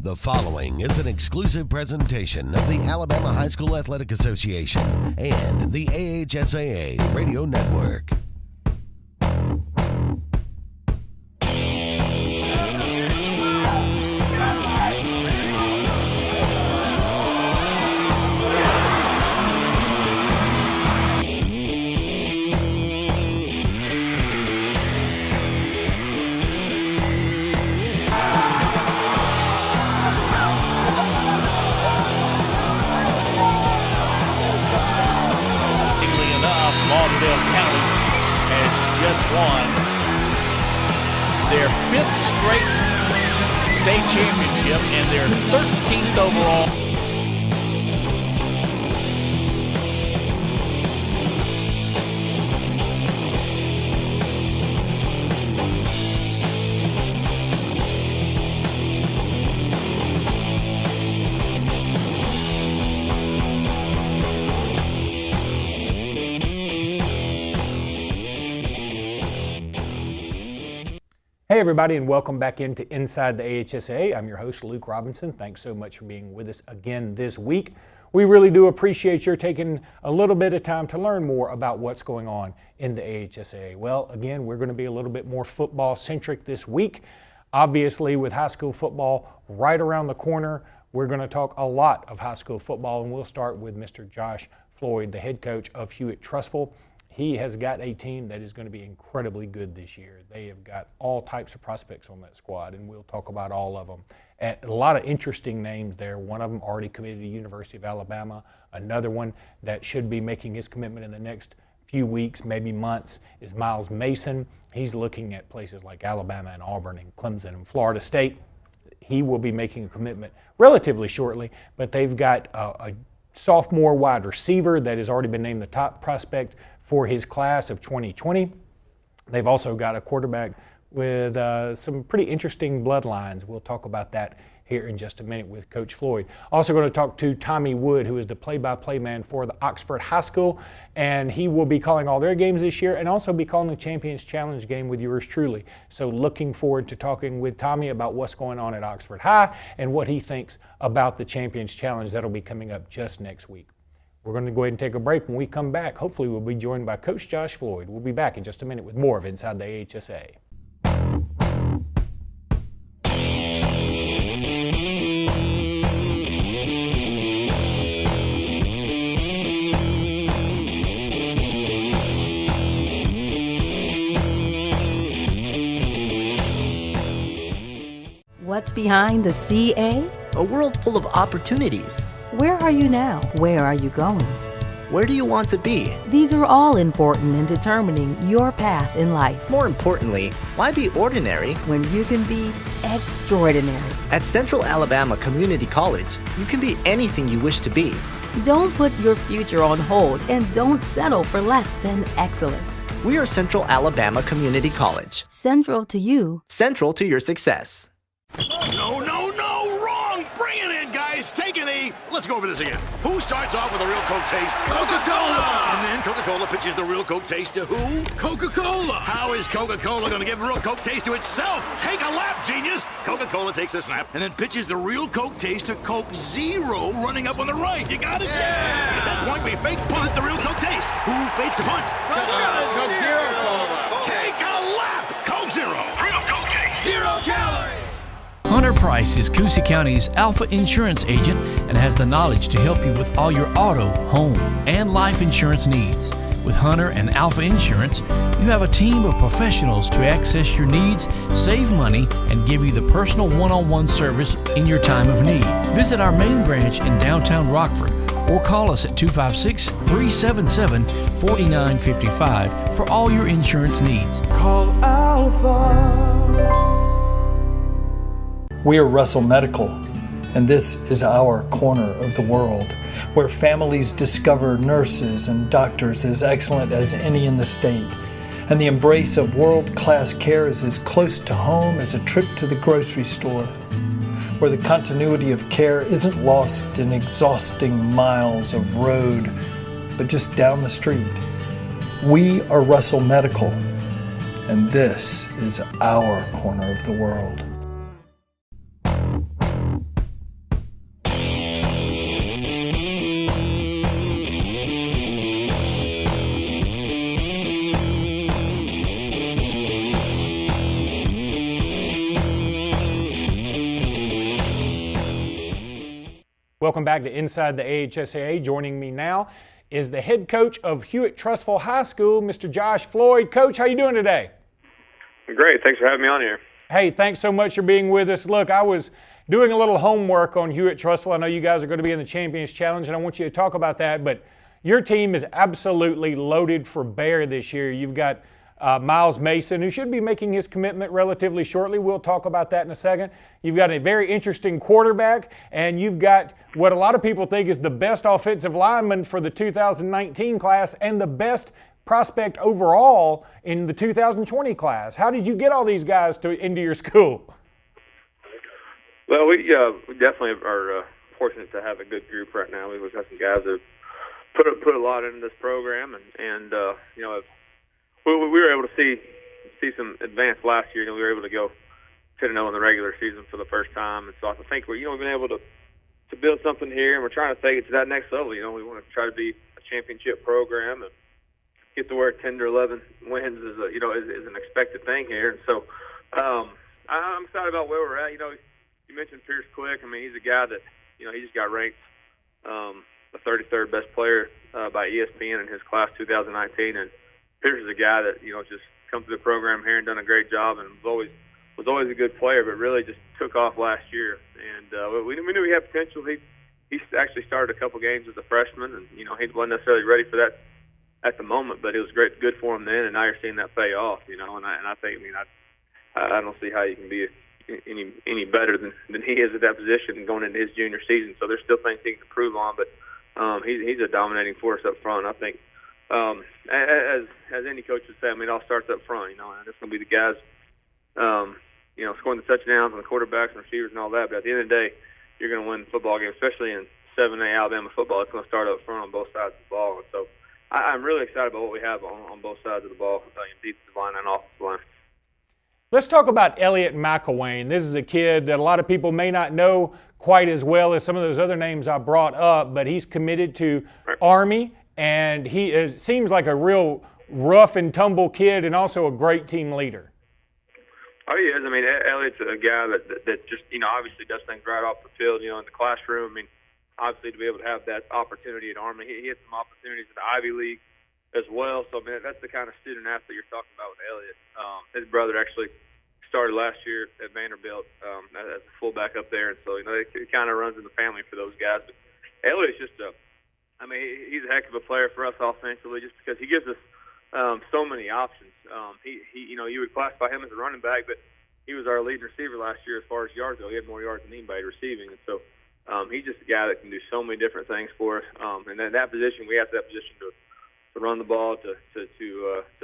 The following is an exclusive presentation of the Alabama High School Athletic Association and the AHSAA Radio Network. Won their fifth straight state championship and their 13th overall. Hey everybody, and welcome back into Inside the AHSAA. I'm your host, Luke Robinson. Thanks so much for being with us again this week. We really do appreciate your taking a little bit of time to learn more about what's going on in the AHSAA. Well, again, we're going to be a little bit more football-centric this week. Obviously, with high school football right around the corner, we're going to talk a lot of high school football, and we'll start with Mr. Josh Floyd, the head coach of Hewitt-Trussville. He has got a team that is going to be incredibly good this year. They have got all types of prospects on that squad, and we'll talk about all of them. And a lot of interesting names there. One of them already committed to the University of Alabama. Another one that should be making his commitment in the next few weeks, maybe months, is Miles Mason. He's looking at places like Alabama and Auburn and Clemson and Florida State. He will be making a commitment relatively shortly, but they've got a sophomore wide receiver that has already been named the top prospect for his class of 2020. They've also got a quarterback with some pretty interesting bloodlines. We'll talk about that here in just a minute with Coach Floyd. Also going to talk to Tommy Wood, who is the play-by-play man for the Oxford High School, and he will be calling all their games this year and also be calling the Champions Challenge game with yours truly. So looking forward to talking with Tommy about what's going on at Oxford High and what he thinks about the Champions Challenge that'll be coming up just next week. We're going to go ahead and take a break. When we come back, hopefully we'll be joined by Coach Josh Floyd. We'll be back in just a minute with more of Inside the AHSAA. What's behind the CA? A world full of opportunities. Where are you now? Where are you going? Where do you want to be? These are all important in determining your path in life. More importantly, why be ordinary when you can be extraordinary? At Central Alabama Community College, you can be anything you wish to be. Don't put your future on hold and don't settle for less than excellence. We are Central Alabama Community College. Central to you. Central to your success. No, wrong! Bring it in, guys! Take a knee! Let's go over this again. Who starts off with a real Coke taste? Coca-Cola! And then Coca-Cola pitches the real Coke taste to who? Coca-Cola! How is Coca-Cola going to give real Coke taste to itself? Take a lap, genius! Coca-Cola takes a snap and then pitches the real Coke taste to Coke Zero running up on the right. You got it? Yeah! At that point, we fake punt the real Coke taste. Who fakes the punt? Coke Zero Cola! Take a lap! Coke Zero! Real Coke taste! 0 calories! Hunter Price is Coosa County's Alpha Insurance agent and has the knowledge to help you with all your auto, home, and life insurance needs. With Hunter and Alpha Insurance, you have a team of professionals to access your needs, save money, and give you the personal one-on-one service in your time of need. Visit our main branch in downtown Rockford or call us at 256-377-4955 for all your insurance needs. Call Alpha. We are Russell Medical, and this is our corner of the world, where families discover nurses and doctors as excellent as any in the state, and the embrace of world-class care is as close to home as a trip to the grocery store, where the continuity of care isn't lost in exhausting miles of road, but just down the street. We are Russell Medical, and this is our corner of the world. Welcome back to Inside the AHSAA. Joining me now is the head coach of Hewitt-Trussville High School, Mr. Josh Floyd. Coach, how you doing today? Great. Thanks for having me on here. Hey, thanks so much for being with us. Look, I was doing a little homework on Hewitt-Trussville. I know you guys are going to be in the Champions Challenge, and I want you to talk about that, but your team is absolutely loaded for bear this year. You've got Miles Mason, who should be making his commitment relatively shortly. We'll talk about that in a second. You've got a very interesting quarterback, and you've got what a lot of people think is the best offensive lineman for the 2019 class and the best prospect overall in the 2020 class. How did you get all these guys into your school? Well, we definitely are fortunate to have a good group right now. We've got some guys that put a lot into this program, and you know, we were able to see some advance last year. You know, we were able to go 10-0 in the regular season for the first time, and so I think we've been able to build something here, and we're trying to take it to that next level. You know, we want to try to be a championship program and get to where 10 to 11 wins is an expected thing here, and so I'm excited about where we're at. You know, you mentioned Pierce Quick. I mean, he's a guy that he just got ranked the 33rd best player by ESPN in his class 2019, and Pierce is a guy that just come through the program here and done a great job, and was always a good player, but really just took off last year. And we knew he had potential. He actually started a couple games as a freshman, and he wasn't necessarily ready for that at the moment, but it was good for him then, and now you're seeing that pay off. And I think I don't see how you can be any better than he is at that position going into his junior season. So there's still things he can improve on, but he's a dominating force up front. I think as any coach would say, it all starts up front. And it's going to be the guys, scoring the touchdowns and the quarterbacks and receivers and all that. But at the end of the day, you're going to win the football game, especially in 7A Alabama football. It's going to start up front on both sides of the ball. And so I'm really excited about what we have on both sides of the ball, defensive line and offensive line. Let's talk about Elliott McElwain. This is a kid that a lot of people may not know quite as well as some of those other names I brought up, but he's committed to Army, and he seems like a real rough and tumble kid and also a great team leader. Oh, he is. Elliott's a guy that just, obviously does things right off the field, in the classroom. Obviously to be able to have that opportunity at Army. He had some opportunities at the Ivy League as well. So, that's the kind of student athlete you're talking about with Elliott. His brother actually started last year at Vanderbilt as a fullback up there. And so, it kind of runs in the family for those guys. But Elliott's just he's a heck of a player for us offensively just because he gives us so many options. You would classify him as a running back, but he was our leading receiver last year as far as yards go. He had more yards than anybody receiving. And so he's just a guy that can do so many different things for us. And then that position, we have that position to run the ball, to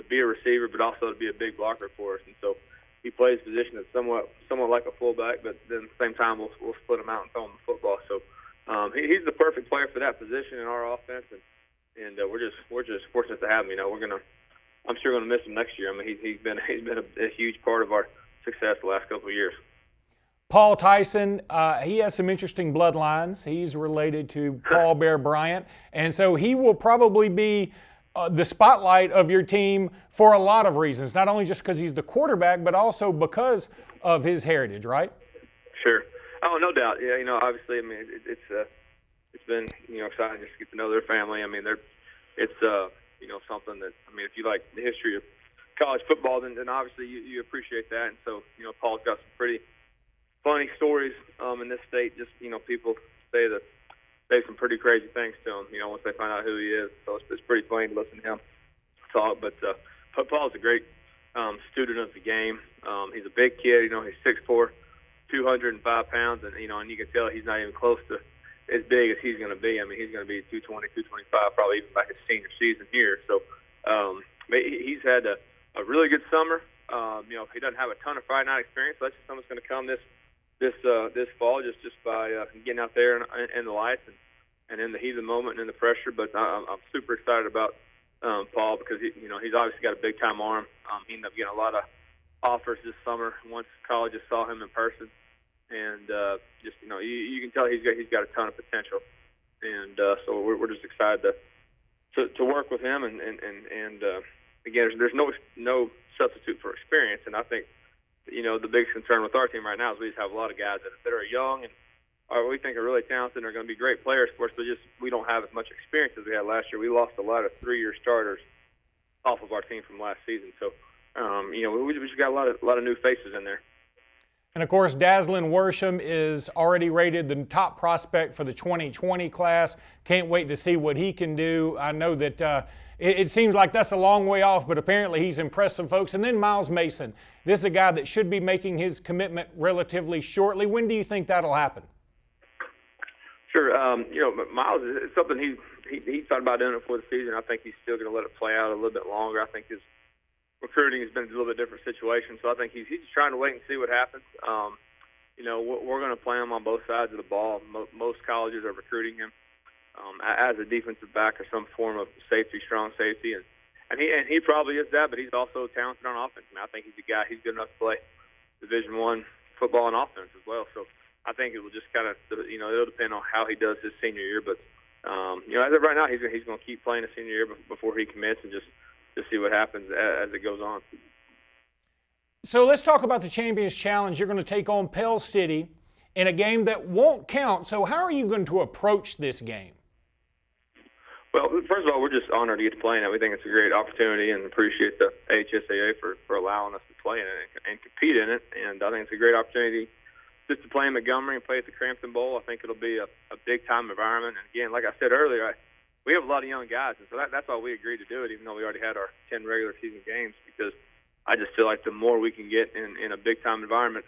be a receiver, but also to be a big blocker for us. And so he plays a position that's somewhat like a fullback, but then at the same time we'll split him out and throw him the football. So he's the perfect player for that position in our offense, and we're just fortunate to have him. I'm sure going to miss him next year. He's been a huge part of our success the last couple of years. Paul Tyson, he has some interesting bloodlines. He's related to Paul Bear Bryant, and so he will probably be the spotlight of your team for a lot of reasons, not only just because he's the quarterback, but also because of his heritage, right? Sure. Oh, no doubt. Yeah, obviously, it's been exciting just to get to know their family. It's something that if you like the history of college football, then obviously you appreciate that. And so Paul's got some pretty funny stories in this state. Just people say some pretty crazy things to him. Once they find out who he is, so it's pretty funny to listen to him talk. But Paul's a great student of the game. He's a big kid. He's 6'4", 205 pounds, and and you can tell he's not even close to as big as he's going to be. He's going to be 220, 225, probably even by his senior season here. So he's had a really good summer. He doesn't have a ton of Friday night experience. So that's just something that's going to come this fall just by getting out there in the lights and in the heat of the moment and in the pressure. But I'm super excited about Paul because he's obviously got a big time arm. He ended up getting a lot of offers this summer once colleges saw him in person, and you can tell he's got a ton of potential, and so we're just excited to work with him, and again, there's no substitute for experience, and I think the biggest concern with our team right now is we just have a lot of guys that are young we think are really talented and are going to be great players for us, but just we don't have as much experience as we had last year. We lost a lot of 3-year starters off of our team from last season. So, we just got a lot of new faces in there. And, of course, Daslin Worsham is already rated the top prospect for the 2020 class. Can't wait to see what he can do. I know that it seems like that's a long way off, but apparently he's impressed some folks. And then Miles Mason. This is a guy that should be making his commitment relatively shortly. When do you think that'll happen? Sure. Miles, it's something he thought about doing it for the season. I think he's still going to let it play out a little bit longer. I think his recruiting has been a little bit different situation, so I think he's just trying to wait and see what happens. We're going to play him on both sides of the ball. Most colleges are recruiting him as a defensive back or some form of safety, strong safety, and he probably is that, but he's also talented on offense. I think he's a guy. He's good enough to play Division I football and offense as well. So I think it will just kind of, it'll depend on how he does his senior year. But as of right now, he's going to keep playing his senior year before he commits and just see what happens as it goes on. So let's talk about the Champions Challenge. You're going to take on Pell City in a game that won't count. So how are you going to approach this game? Well, first of all, we're just honored to get to play in it. We think it's a great opportunity and appreciate the AHSAA for allowing us to play in it and compete in it. And I think it's a great opportunity just to play in Montgomery and play at the Crampton Bowl. I think it'll be a big-time environment. And, again, like I said earlier, we have a lot of young guys, and so that's why we agreed to do it, even though we already had our 10 regular season games, because I just feel like the more we can get in a big-time environment,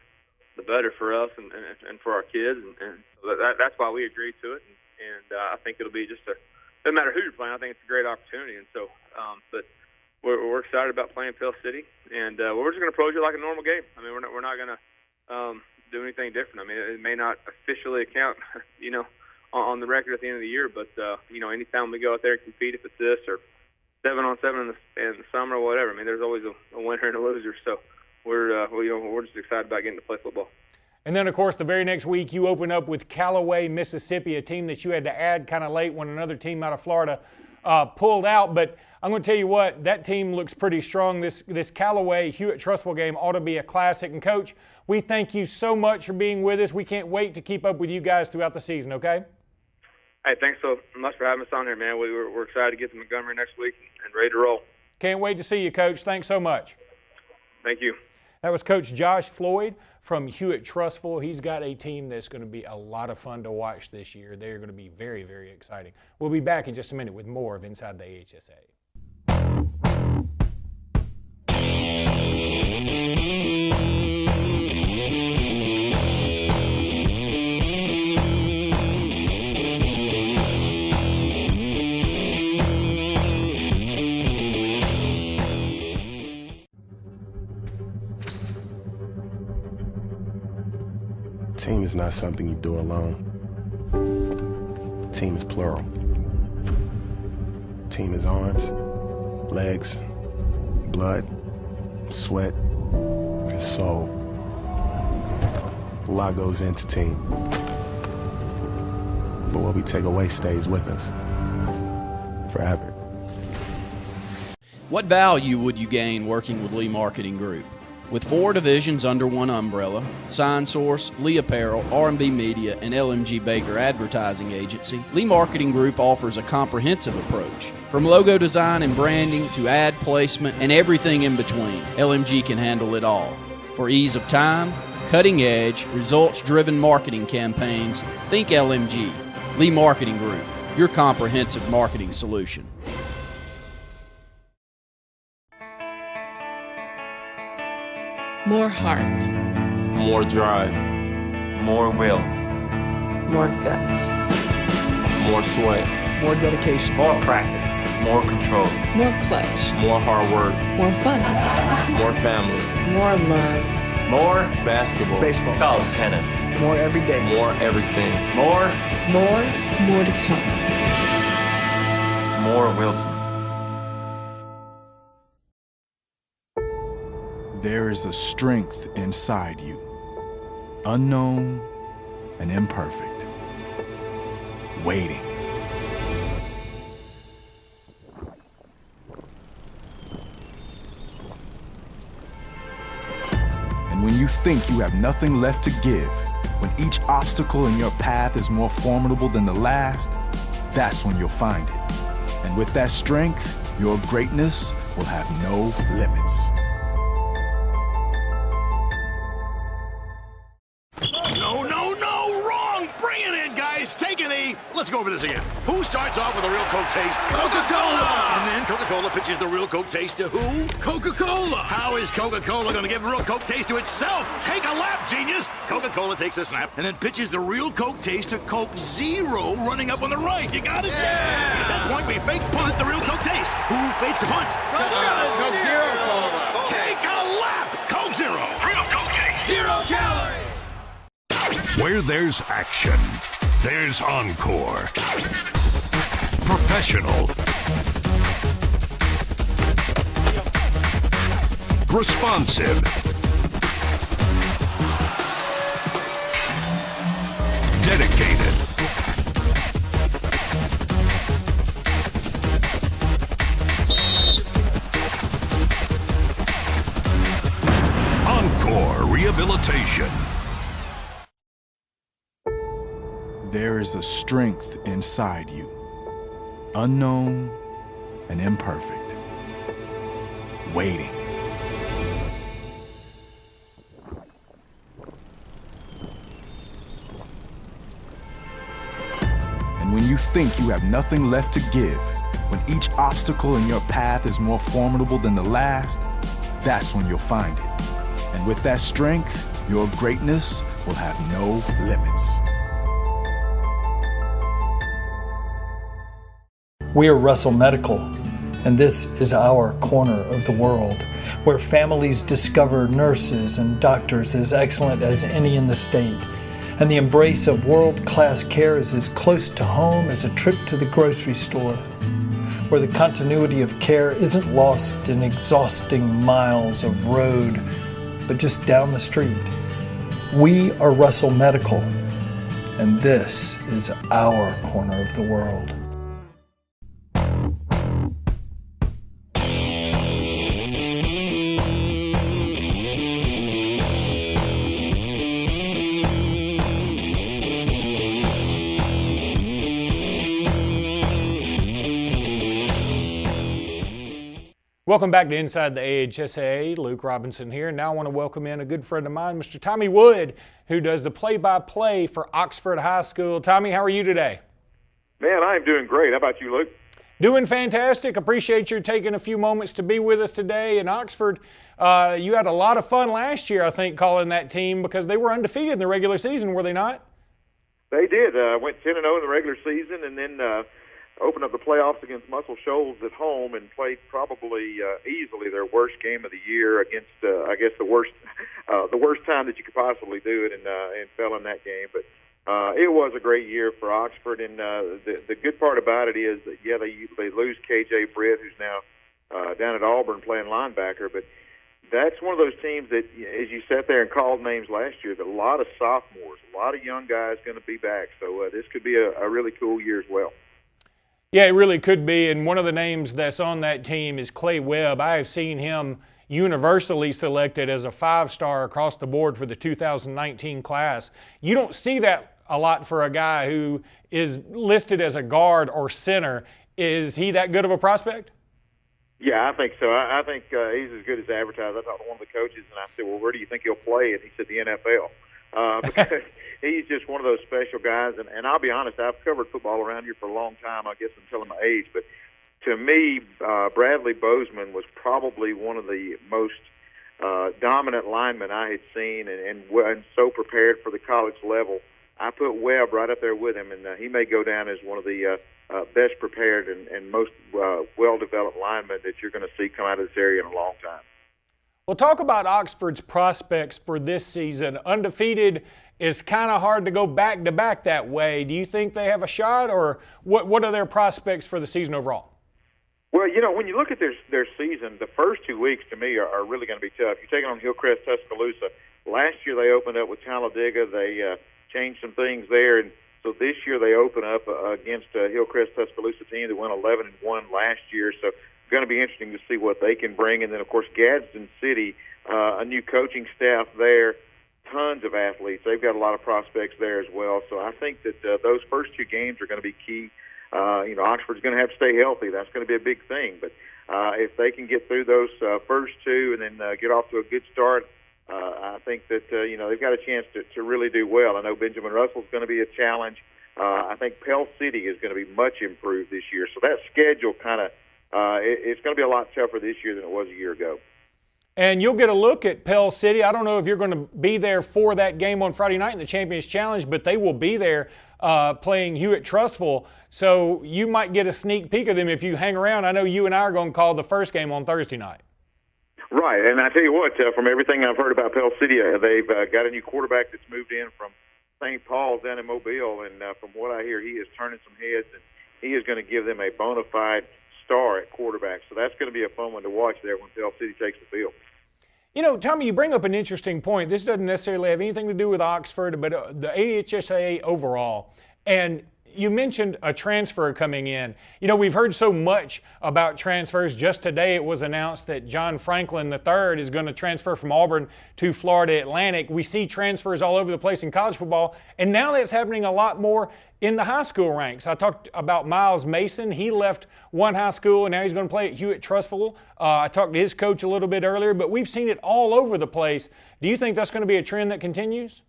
the better for us and for our kids. And so that's why we agreed to it. And I think it'll be just doesn't matter who you're playing. I think it's a great opportunity. And so, but we're excited about playing Pell City, and we're just going to approach it like a normal game. I mean, we're not going to do anything different. I mean, it may not officially account, on the record at the end of the year, but anytime we go out there and compete, if it's this or 7-on-7 in the summer or whatever, I mean, there's always a winner and a loser. So we're just excited about getting to play football. And then, of course, the very next week you open up with Callaway, Mississippi, a team that you had to add kind of late when another team out of Florida pulled out. But I'm going to tell you what, that team looks pretty strong. This Callaway Hewitt Trustful game ought to be a classic. And, Coach, we thank you so much for being with us. We can't wait to keep up with you guys throughout the season, okay? Hey, thanks so much for having us on here, man. We're excited to get to Montgomery next week and ready to roll. Can't wait to see you, Coach. Thanks so much. Thank you. That was Coach Josh Floyd from Hewitt Trustful. He's got a team that's going to be a lot of fun to watch this year. They're going to be very, very exciting. We'll be back in just a minute with more of Inside the AHSA. Team is not something you do alone. Team is plural. Team is arms, legs, blood, sweat, and soul. A lot goes into team. But what we take away stays with us forever. What value would you gain working with Lee Marketing Group? With 4 divisions under one umbrella, Sign Source, Lee Apparel, R&B Media, and LMG Baker Advertising Agency, Lee Marketing Group offers a comprehensive approach. From logo design and branding to ad placement and everything in between, LMG can handle it all. For ease of time, cutting-edge, results-driven marketing campaigns, think LMG. Lee Marketing Group, your comprehensive marketing solution. More heart. More drive. More will. More guts. More sweat. More dedication. More practice. More control. More clutch. More hard work. More fun. More family. More love. More basketball. Baseball. College tennis. More every day. More everything. More. More to come. More Wilson. There is a strength inside you, unknown and imperfect, waiting. And when you think you have nothing left to give, When each obstacle in your path is more formidable than the last, that's when you'll find it. And with that strength, your greatness will have no limits. No, wrong! Bring it in, guys! Take a knee! Let's go over this again. Who starts off with a real Coke taste? Coca-Cola! And then Coca-Cola pitches the real Coke taste to who? Coca-Cola! How is Coca-Cola going to give real Coke taste to itself? Take a lap, genius! Coca-Cola takes a snap and then pitches the real Coke taste to Coke Zero running up on the right. You got it? Yeah! At that point, we fake punt the real Coke taste. Who fakes the punt? Coke Zero Cola! Take a lap! Coke Zero! Real Coke taste! 0 calorie! Where there's action, there's Encore. Professional. Responsive. Dedicated. Encore Rehabilitation. There is a strength inside you, unknown and imperfect, waiting. And when you think you have nothing left to give, when each obstacle in your path is more formidable than the last, that's when you'll find it. And with that strength, your greatness will have no limits. We are Russell Medical, and this is our corner of the world, where families discover nurses and doctors as excellent as any in the state, and the embrace of world-class care is as close to home as a trip to the grocery store, where the continuity of care isn't lost in exhausting miles of road, but just down the street. We are Russell Medical, and this is our corner of the world. Welcome back to Inside the AHSAA. Luke Robinson here. Now I want to welcome in a good friend of mine, Mr. Tommy Wood, who does the play-by-play for Oxford High School. Tommy, how are you today? Man, I'm doing great. How about you, Luke? Doing fantastic. Appreciate you taking a few moments to be with us today in Oxford. You had a lot of fun last year, I think, calling that team because they were undefeated in the regular season, were they not? They did. Went 10-0 in the regular season and then opened up the playoffs against Muscle Shoals at home and played probably easily their worst game of the year against, I guess, the worst time that you could possibly do it, and fell in that game. But it was a great year for Oxford, and the good part about it is that, yeah, they lose K.J. Britt, who's now down at Auburn playing linebacker, but that's one of those teams that, as you sat there and called names last year, that a lot of sophomores, a lot of young guys going to be back. So this could be a really cool year as well. Yeah, it really could be, and one of the names that's on that team is Clay Webb. I have seen him universally selected as a 5-star across the board for the 2019 class. You don't see that a lot for a guy who is listed as a guard or center. Is he that good of a prospect? Yeah, I think so. I think he's as good as advertised. I talked to one of the coaches, and I said, well, where do you think he'll play? And he said the NFL. Because he's just one of those special guys. And I'll be honest, I've covered football around here for a long time. I guess I'm telling my age. But to me, Bradley Bozeman was probably one of the most dominant linemen I had seen and so prepared for the college level. I put Webb right up there with him, and he may go down as one of the best prepared and most well-developed linemen that you're going to see come out of this area in a long time. Well, talk about Oxford's prospects for this season. Undefeated is kind of hard to go back-to-back that way. Do you think they have a shot, or what are their prospects for the season overall? Well, you know, when you look at their season, the first 2 weeks to me are really going to be tough. You're taking on Hillcrest Tuscaloosa. Last year they opened up with Talladega. They changed some things there, and so this year they open up against a Hillcrest Tuscaloosa team that went 11-1 last year. So it's going to be interesting to see what they can bring. And then, of course, Gadsden City, a new coaching staff there. tons of athletes. They've got a lot of prospects there as well. So I think that those first 2 games are going to be key. Oxford's going to have to stay healthy. That's going to be a big thing. But if they can get through those first 2 and then get off to a good start, I think that, they've got a chance to really do well. I know Benjamin Russell's going to be a challenge. I think Pell City is going to be much improved this year. So that schedule kind of, it's going to be a lot tougher this year than it was a year ago. And you'll get a look at Pell City. I don't know if you're going to be there for that game on Friday night in the Champions Challenge, but they will be there playing Hewitt-Trussville. So you might get a sneak peek of them if you hang around. I know you and I are going to call the first game on Thursday night. Right, and I tell you what, from everything I've heard about Pell City, they've got a new quarterback that's moved in from St. Paul's down in Mobile, and from what I hear, he is turning some heads, and he is going to give them a bona fide star at quarterback. So that's going to be a fun one to watch there when Pell City takes the field. Tommy, you bring up an interesting point. This doesn't necessarily have anything to do with Oxford, but the AHSAA overall. And you mentioned a transfer coming in. We've heard so much about transfers. Just today it was announced that John Franklin III is going to transfer from Auburn to Florida Atlantic. We see transfers all over the place in college football, and now that's happening a lot more in the high school ranks. I talked about Miles Mason. He left one high school, and now he's going to play at Hewitt-Trussville. I talked to his coach a little bit earlier, but we've seen it all over the place. Do you think that's going to be a trend that continues?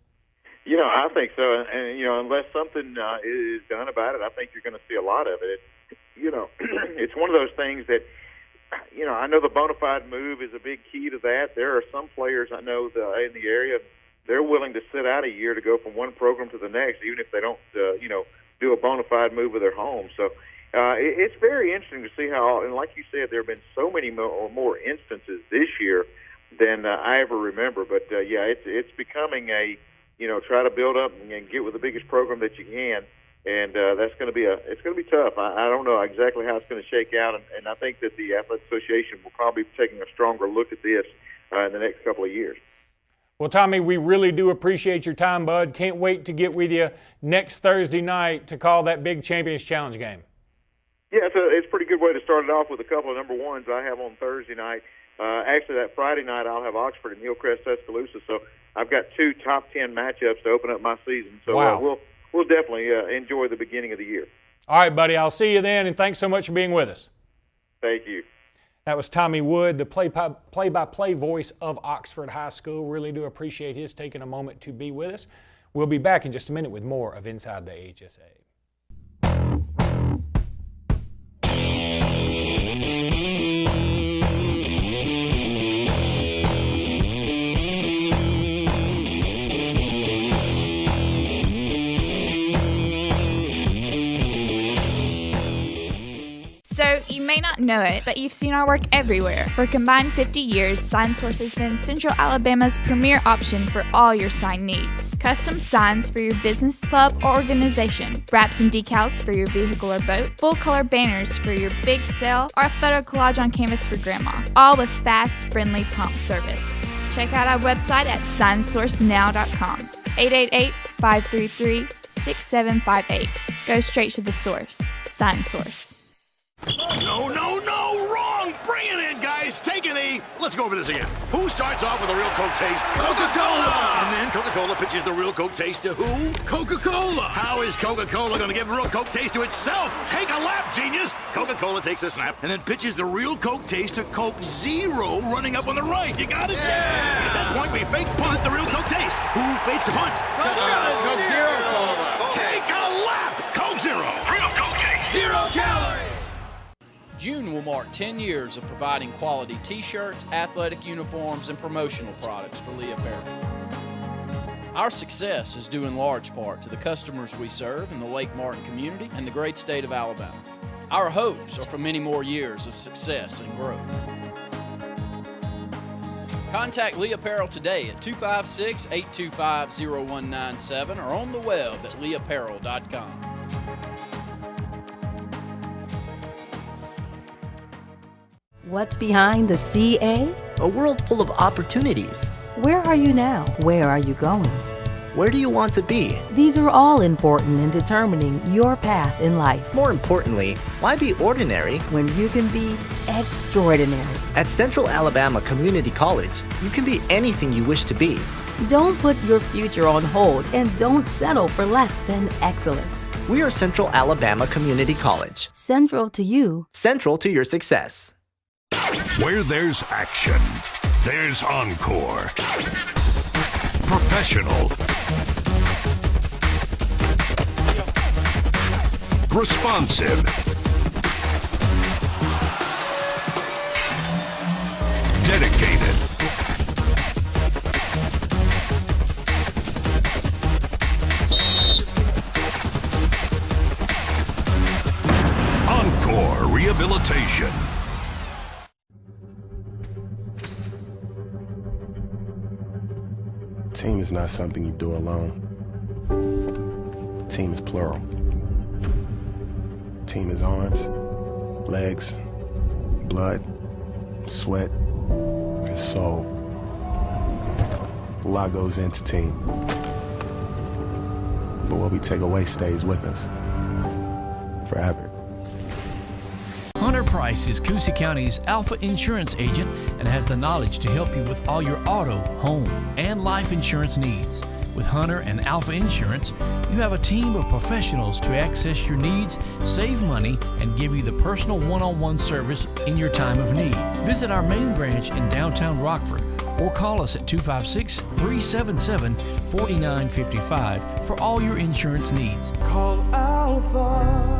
I think so, and unless something is done about it, I think you're going to see a lot of it. It's one of those things that, I know the bona fide move is a big key to that. There are some players I know in the area, they're willing to sit out a year to go from one program to the next, even if they don't, do a bona fide move of their home. So it's very interesting to see how, and like you said, there have been so many more instances this year than I ever remember. But it's becoming a try to build up and get with the biggest program that you can, and that's going to be it's going to be tough. I don't know exactly how it's going to shake out, and I think that the Athletic Association will probably be taking a stronger look at this in the next couple of years. Well, Tommy, we really do appreciate your time, bud. Can't wait to get with you next Thursday night to call that big Champions Challenge game. Yeah, it's a pretty good way to start it off with a couple of number ones I have on Thursday night. Actually, that Friday night I'll have Oxford and Hillcrest, Tuscaloosa. So I've got 2 top 10 matchups to open up my season. So wow. We'll definitely enjoy the beginning of the year. All right, buddy. I'll see you then, and thanks so much for being with us. Thank you. That was Tommy Wood, the play-by-play voice of Oxford High School. Really do appreciate his taking a moment to be with us. We'll be back in just a minute with more of Inside the AHSA. So, you may not know it, but you've seen our work everywhere. For a combined 50 years, SignSource has been Central Alabama's premier option for all your sign needs. Custom signs for your business, club, or organization, wraps and decals for your vehicle or boat, full-color banners for your big sale, or a photo collage on canvas for grandma. All with fast, friendly, prompt service. Check out our website at signsourcenow.com. 888-533-6758. Go straight to the source. SignSource. No, wrong! Bring it in, guys! Take a knee! Let's go over this again. Who starts off with a real Coke taste? Coca-Cola! And then Coca-Cola pitches the real Coke taste to who? Coca-Cola! How is Coca-Cola going to give a real Coke taste to itself? Take a lap, genius! Coca-Cola takes a snap and then pitches the real Coke taste to Coke Zero running up on the right. You got it? Yeah! At that point, we fake punt the real Coke taste. Who fakes the punt? Coke Zero Cola! Take a lap! Coke Zero! Real Coke taste! 0 calorie! June will mark 10 years of providing quality t-shirts, athletic uniforms, and promotional products for Lee Apparel. Our success is due in large part to the customers we serve in the Lake Martin community and the great state of Alabama. Our hopes are for many more years of success and growth. Contact Lee Apparel today at 256-825-0197 or on the web at leeapparel.com. What's behind the CA? A world full of opportunities. Where are you now? Where are you going? Where do you want to be? These are all important in determining your path in life. More importantly, why be ordinary when you can be extraordinary? At Central Alabama Community College, you can be anything you wish to be. Don't put your future on hold and don't settle for less than excellence. We are Central Alabama Community College. Central to you. Central to your success. Where there's action, there's Encore. Professional. Responsive. Dedicated. Encore Rehabilitation. Team is not something you do alone. Team is plural. Team is arms, legs, blood, sweat, and soul. A lot goes into team. But what we take away stays with us forever. Hunter Price is Coosa County's Alpha Insurance agent and has the knowledge to help you with all your auto, home, and life insurance needs. With Hunter and Alpha Insurance, you have a team of professionals to access your needs, save money, and give you the personal one-on-one service in your time of need. Visit our main branch in downtown Rockford or call us at 256-377-4955 for all your insurance needs. Call Alpha.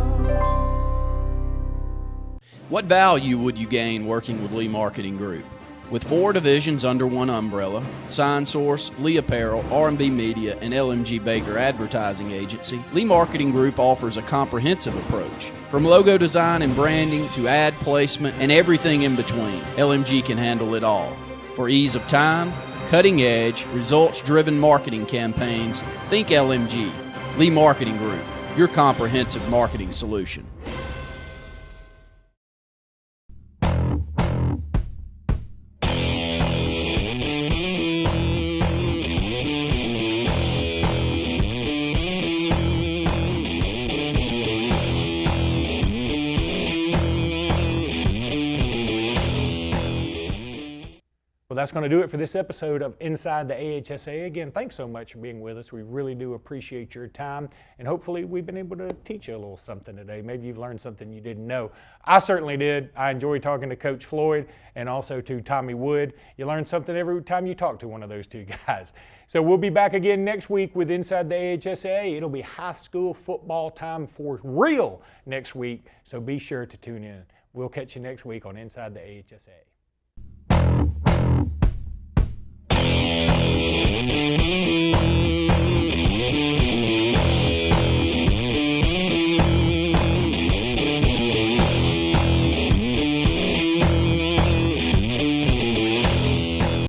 What value would you gain working with Lee Marketing Group? With 4 divisions under one umbrella, Sign Source, Lee Apparel, R&B Media, and LMG Baker Advertising Agency, Lee Marketing Group offers a comprehensive approach. From logo design and branding to ad placement and everything in between, LMG can handle it all. For ease of time, cutting-edge, results-driven marketing campaigns, think LMG. Lee Marketing Group, your comprehensive marketing solution. Well, that's going to do it for this episode of Inside the AHSA. Again, thanks so much for being with us. We really do appreciate your time, and hopefully we've been able to teach you a little something today. Maybe you've learned something you didn't know. I certainly did. I enjoyed talking to Coach Floyd and also to Tommy Wood. You learn something every time you talk to one of those two guys. So we'll be back again next week with Inside the AHSA. It'll be high school football time for real next week, so be sure to tune in. We'll catch you next week on Inside the AHSA.